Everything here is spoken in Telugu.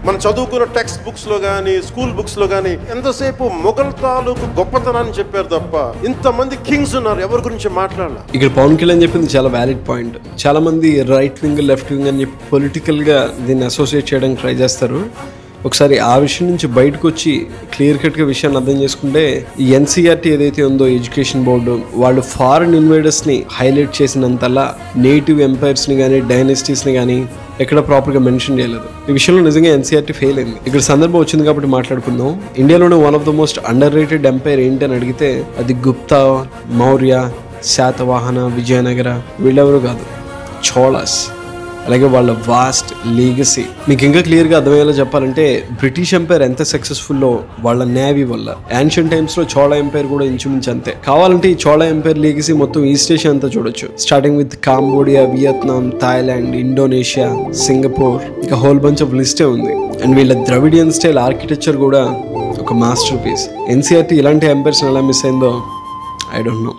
మనం చదువుకున్న టెక్స్ట్ బుక్స్ లో గానీ, స్కూల్ బుక్స్ లో గానీ ఎంతసేపు మొఘల్ తాలూకు గొప్పతనాన్ని చెప్పారు తప్ప ఇంతమంది కింగ్స్ ఉన్నారు, ఎవరి గురించి మాట్లాడాలి. ఇక్కడ పవన్ కళ్యాణ్ చెప్పింది చాలా వ్యాలిడ్ పాయింట్. చాలా మంది రైట్ వింగ్, లెఫ్ట్ వింగ్ అని చెప్పి పొలిటికల్ గా దీన్ని అసోసియేట్ చేయడానికి ట్రై చేస్తారు. ఒకసారి ఆ విషయం నుంచి బయటకు వచ్చి క్లియర్ కట్గా విషయాన్ని అర్థం చేసుకుంటే, ఈ ఎన్సీఆర్టీ ఏదైతే ఉందో ఎడ్యుకేషన్ బోర్డు, వాళ్ళు ఫారిన్ ఇన్వైడర్స్ని హైలైట్ చేసినంతలా నేటివ్ ఎంపైర్స్ని కానీ, డైనెస్టీస్ని కానీ ఎక్కడ ప్రాపర్గా మెన్షన్ చేయలేదు. ఈ విషయంలో నిజంగా ఎన్సీఆర్టీ ఫెయిల్ అయింది. ఇక్కడ సందర్భం వచ్చింది కాబట్టి మాట్లాడుకుందాం. ఇండియాలోనే one of the most underrated empire ఏంటి అని అడిగితే అది గుప్తా, మౌర్య, శాతవాహన, విజయనగర వీళ్ళెవరు కాదు, చోళాస్. అలాగే వాళ్ళ వాస్ట్ లీగసీ మీకు ఇంకా క్లియర్గా అర్థమయ్యేలా చెప్పాలంటే, బ్రిటిష్ ఎంపైర్ ఎంత సక్సెస్ఫుల్లో వాళ్ళ నేవీ వల్ల. యాన్షియన్ టైమ్స్లో చోళ ఎంపైర్ కూడా ఇంచుమించు అంతే. కావాలంటే ఈ చోళ ఎంపైర్ లీగసీ మొత్తం ఈస్ట్ ఏషియా అంతా చూడొచ్చు. Starting with Cambodia, Vietnam, Thailand, Indonesia, Singapore, ఇంకా హోల్ బంచ్ ఆఫ్ లిస్టే ఉంది. అండ్ వీళ్ళ ద్రవిడియన్ స్టైల్ ఆర్కిటెక్చర్ కూడా ఒక మాస్టర్ పీస్. ఎన్సీఆర్టీ ఇలాంటి ఎంపైర్స్ని ఎలా మిస్ అయిందో ఐ డోంట్ నో.